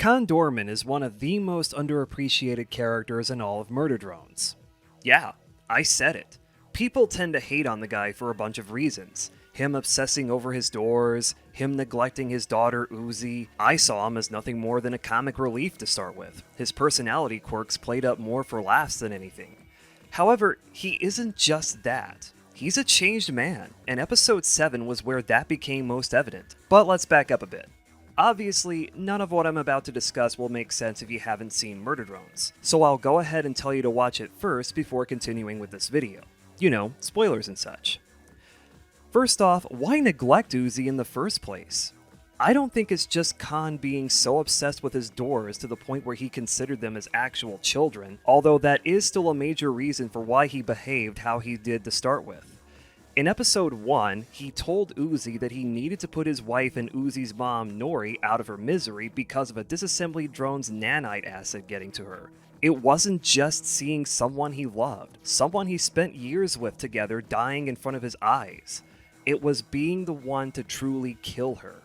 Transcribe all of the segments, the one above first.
Doorman is one of the most underappreciated characters in all of Murder Drones. Yeah, I said it. People tend to hate on the guy for a bunch of reasons. Him obsessing over his doors, him neglecting his daughter Uzi. I saw him as nothing more than a comic relief to start with. His personality quirks played up more for laughs than anything. However, he isn't just that. He's a changed man, and episode 7 was where that became most evident. But let's back up a bit. Obviously, none of what I'm about to discuss will make sense if you haven't seen Murder Drones, so I'll go ahead and tell you to watch it first before continuing with this video. You know, spoilers and such. First off, why neglect Uzi in the first place? I don't think it's just Khan being so obsessed with his doors to the point where he considered them as actual children, although that is still a major reason for why he behaved how he did to start with. In episode 1, he told Uzi that he needed to put his wife and Uzi's mom, Nori, out of her misery because of a disassembly drone's nanite acid getting to her. It wasn't just seeing someone he loved, someone he spent years with together dying in front of his eyes. It was being the one to truly kill her.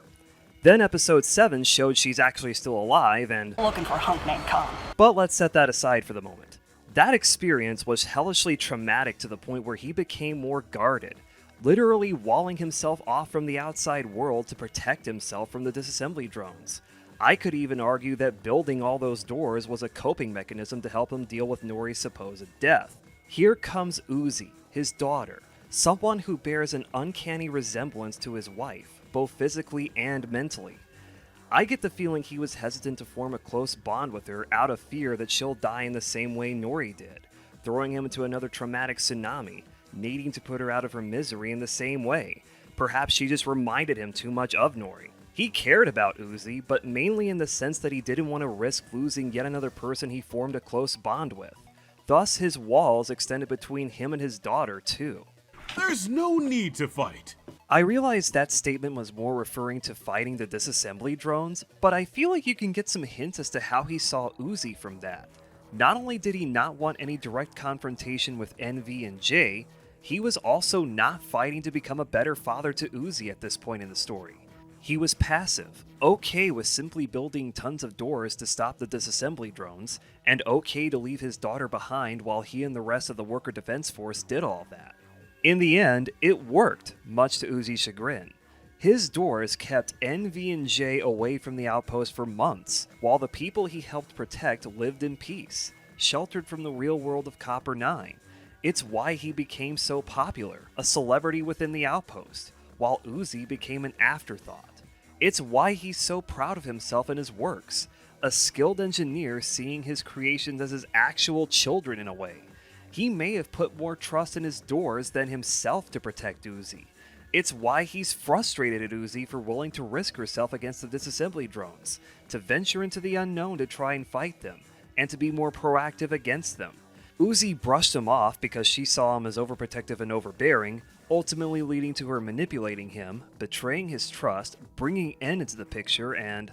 Then episode 7 showed she's actually still alive and looking for a hunk named Khan. But let's set that aside for the moment. That experience was hellishly traumatic to the point where he became more guarded, literally walling himself off from the outside world to protect himself from the disassembly drones. I could even argue that building all those doors was a coping mechanism to help him deal with Nori's supposed death. Here comes Uzi, his daughter, someone who bears an uncanny resemblance to his wife, both physically and mentally. I get the feeling he was hesitant to form a close bond with her out of fear that she'll die in the same way Nori did, throwing him into another traumatic tsunami, needing to put her out of her misery in the same way. Perhaps she just reminded him too much of Nori. He cared about Uzi, but mainly in the sense that he didn't want to risk losing yet another person he formed a close bond with. Thus, his walls extended between him and his daughter, too. There's no need to fight. I realize that statement was more referring to fighting the disassembly drones, but I feel like you can get some hints as to how he saw Uzi from that. Not only did he not want any direct confrontation with NV and Jay, he was also not fighting to become a better father to Uzi at this point in the story. He was passive, okay with simply building tons of doors to stop the disassembly drones, and okay to leave his daughter behind while he and the rest of the Worker Defense Force did all that. In the end, it worked, much to Uzi's chagrin. His doors kept NV and Jay away from the outpost for months, while the people he helped protect lived in peace, sheltered from the real world of Copper 9. It's why he became so popular, a celebrity within the outpost, while Uzi became an afterthought. It's why he's so proud of himself and his works, a skilled engineer seeing his creations as his actual children in a way. He may have put more trust in his doors than himself to protect Uzi. It's why he's frustrated at Uzi for willing to risk herself against the disassembly drones, to venture into the unknown to try and fight them, and to be more proactive against them. Uzi brushed him off because she saw him as overprotective and overbearing, ultimately leading to her manipulating him, betraying his trust, bringing N into the picture, and...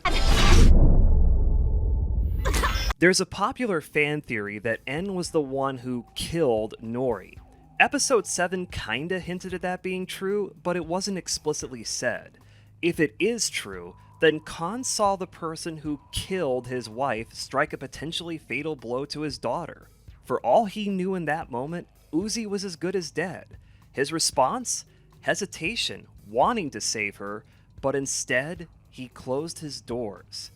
There's a popular fan theory that N was the one who killed Nori. Episode 7 kinda hinted at that being true, but it wasn't explicitly said. If it is true, then Khan saw the person who killed his wife strike a potentially fatal blow to his daughter. For all he knew in that moment, Uzi was as good as dead. His response? Hesitation, wanting to save her, but instead, he closed his doors.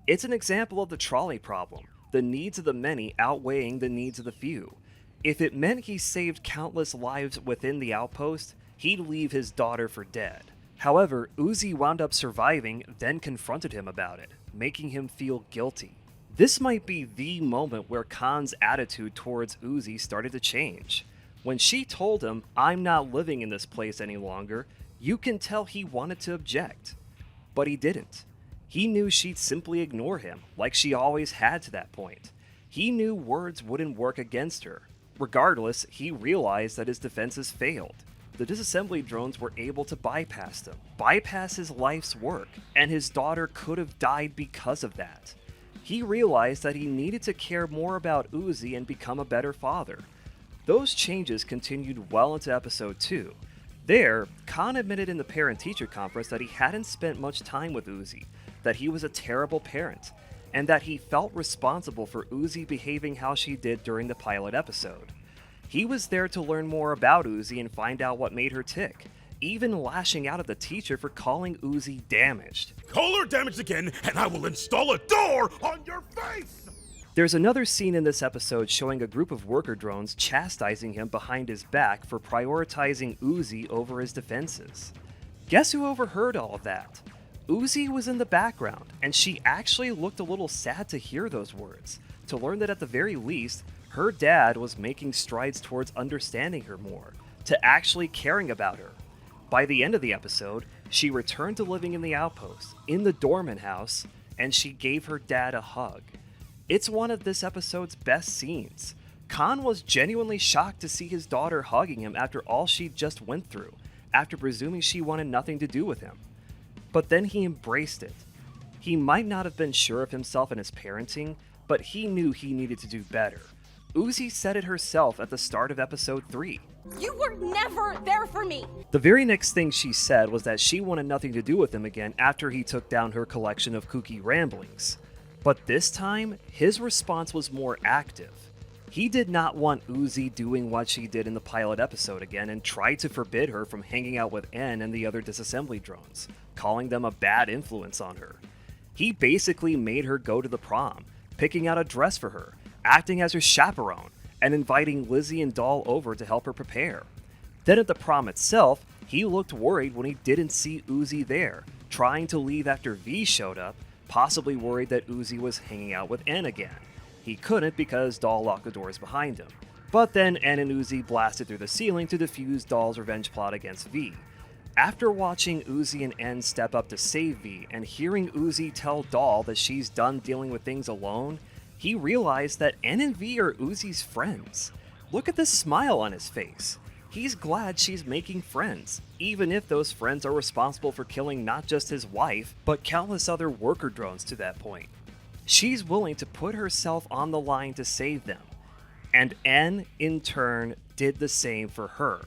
It's an example of the trolley problem, the needs of the many outweighing the needs of the few. If it meant he saved countless lives within the outpost, he'd leave his daughter for dead. However, Uzi wound up surviving, then confronted him about it, making him feel guilty. This might be the moment where Khan's attitude towards Uzi started to change. When she told him, "I'm not living in this place any longer," you can tell he wanted to object. But he didn't. He knew she'd simply ignore him, like she always had to that point. He knew words wouldn't work against her. Regardless, he realized that his defenses failed. The disassembly drones were able to bypass him, bypass his life's work, and his daughter could have died because of that. He realized that he needed to care more about Uzi and become a better father. Those changes continued well into episode 2. There, Khan admitted in the parent-teacher conference that he hadn't spent much time with Uzi, that he was a terrible parent. and that he felt responsible for Uzi behaving how she did during the pilot episode. He was there to learn more about Uzi and find out what made her tick, even lashing out at the teacher for calling Uzi damaged. Call her damaged again, and I will install a door on your face! There's another scene in this episode showing a group of worker drones chastising him behind his back for prioritizing Uzi over his defenses. Guess who overheard all of that? Uzi was in the background, and she actually looked a little sad to hear those words, to learn that at the very least, her dad was making strides towards understanding her more, to actually caring about her. By the end of the episode, she returned to living in the outpost, in the Doorman house, and she gave her dad a hug. It's one of this episode's best scenes. Khan was genuinely shocked to see his daughter hugging him after all she just went through, after presuming she wanted nothing to do with him. But then he embraced it. He might not have been sure of himself and his parenting, but he knew he needed to do better. Uzi said it herself at the start of episode 3. You were never there for me! The very next thing she said was that she wanted nothing to do with him again after he took down her collection of kooky ramblings. But this time, his response was more active. He did not want Uzi doing what she did in the pilot episode again and tried to forbid her from hanging out with N and the other disassembly drones, calling them a bad influence on her. He basically made her go to the prom, picking out a dress for her, acting as her chaperone, and inviting Lizzie and Doll over to help her prepare. Then at the prom itself, he looked worried when he didn't see Uzi there, trying to leave after V showed up, possibly worried that Uzi was hanging out with N again. He couldn't because Doll locked the doors behind him. But then N and Uzi blasted through the ceiling to defuse Doll's revenge plot against V. After watching Uzi and N step up to save V and hearing Uzi tell Doll that she's done dealing with things alone, he realized that N and V are Uzi's friends. Look at the smile on his face. He's glad she's making friends, even if those friends are responsible for killing not just his wife, but countless other worker drones to that point. She's willing to put herself on the line to save them. And N, in turn, did the same for her.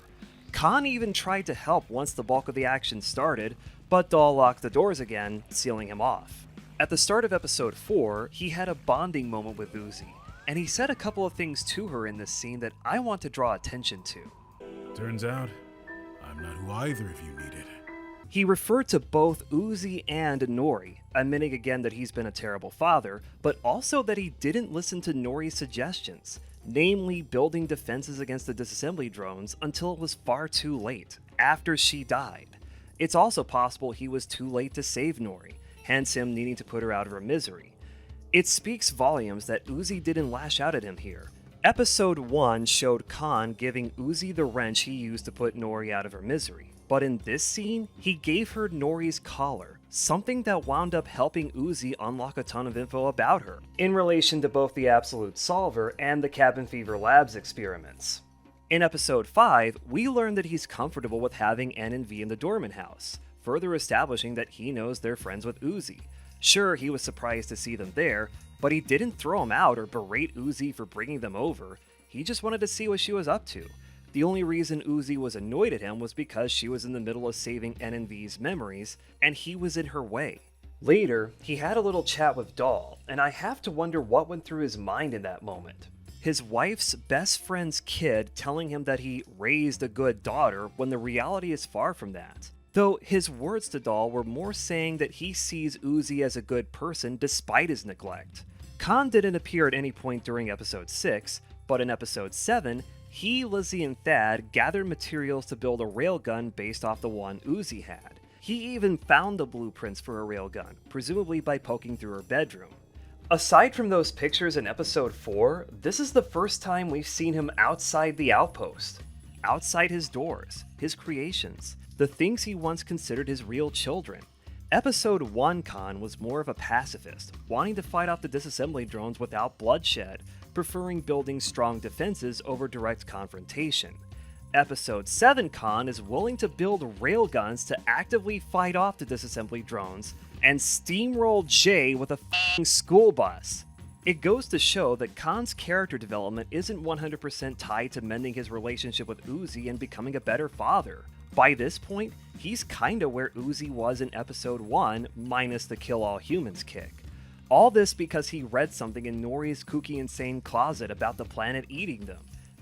Khan even tried to help once the bulk of the action started, but Doll locked the doors again, sealing him off. At the start of episode 4, he had a bonding moment with Uzi, and he said a couple of things to her in this scene that I want to draw attention to. Turns out, I'm not who either of you needed. He referred to both Uzi and Nori, admitting again that he's been a terrible father, but also that he didn't listen to Nori's suggestions, namely building defenses against the disassembly drones until it was far too late, after she died. It's also possible he was too late to save Nori, hence him needing to put her out of her misery. It speaks volumes that Uzi didn't lash out at him here. Episode 1 showed Khan giving Uzi the wrench he used to put Nori out of her misery, but in this scene, he gave her Nori's collar, something that wound up helping Uzi unlock a ton of info about her, in relation to both the Absolute Solver and the Cabin Fever Labs experiments. In episode 5, we learned that he's comfortable with having N and V in the Doorman house, further establishing that he knows they're friends with Uzi. Sure, he was surprised to see them there, but he didn't throw him out or berate Uzi for bringing them over. He just wanted to see what she was up to. The only reason Uzi was annoyed at him was because she was in the middle of saving N and V's memories, and he was in her way. Later, he had a little chat with Doll, and I have to wonder what went through his mind in that moment. His wife's best friend's kid telling him that he raised a good daughter when the reality is far from that. Though his words to Doll were more saying that he sees Uzi as a good person despite his neglect. Khan didn't appear at any point during episode 6, but in episode 7, he, Lizzie, and Thad gathered materials to build a railgun based off the one Uzi had. He even found the blueprints for a railgun, presumably by poking through her bedroom. Aside from those pictures in episode 4, this is the first time we've seen him outside the outpost. Outside his doors, his creations, the things he once considered his real children. Episode 1 Khan was more of a pacifist, wanting to fight off the disassembly drones without bloodshed, preferring building strong defenses over direct confrontation. Episode 7 Khan is willing to build railguns to actively fight off the disassembly drones and steamroll Jay with a f***ing school bus. It goes to show that Khan's character development isn't 100% tied to mending his relationship with Uzi and becoming a better father. By this point, he's kinda where Uzi was in episode 1, minus the kill all humans kick. All this because he read something in Nori's kooky insane closet about the planet eating them.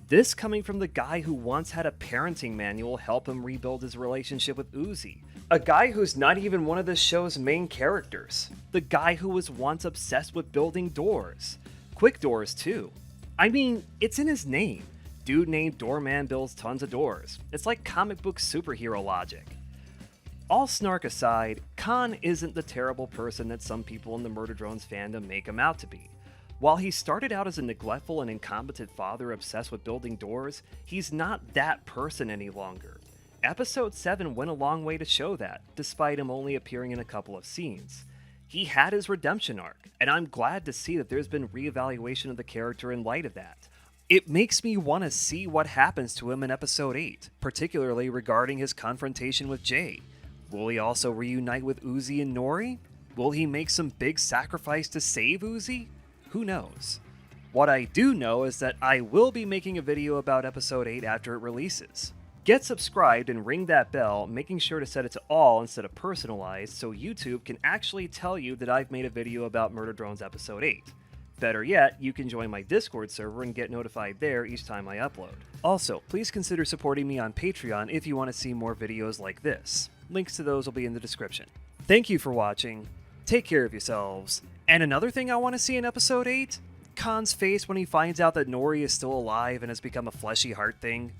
This coming from the guy who once had a parenting manual help him rebuild his relationship with Uzi. A guy who's not even one of the show's main characters. The guy who was once obsessed with building doors. Quick doors, too. I mean, it's in his name. Dude named Doorman builds tons of doors. It's like comic book superhero logic. All snark aside, Khan isn't the terrible person that some people in the Murder Drones fandom make him out to be. While he started out as a neglectful and incompetent father obsessed with building doors, he's not that person any longer. Episode 7 went a long way to show that, despite him only appearing in a couple of scenes. He had his redemption arc, and I'm glad to see that there's been reevaluation of the character in light of that. It makes me want to see what happens to him in Episode 8, particularly regarding his confrontation with Jay. Will he also reunite with Uzi and Nori? Will he make some big sacrifice to save Uzi? Who knows? What I do know is that I will be making a video about Episode 8 after it releases. Get subscribed and ring that bell, making sure to set it to all instead of personalized so YouTube can actually tell you that I've made a video about Murder Drones Episode 8. Better yet, you can join my Discord server and get notified there each time I upload. Also, please consider supporting me on Patreon if you want to see more videos like this. Links to those will be in the description. Thank you for watching, take care of yourselves, and another thing I want to see in Episode 8? Khan's face when he finds out that Nori is still alive and has become a fleshy heart thing.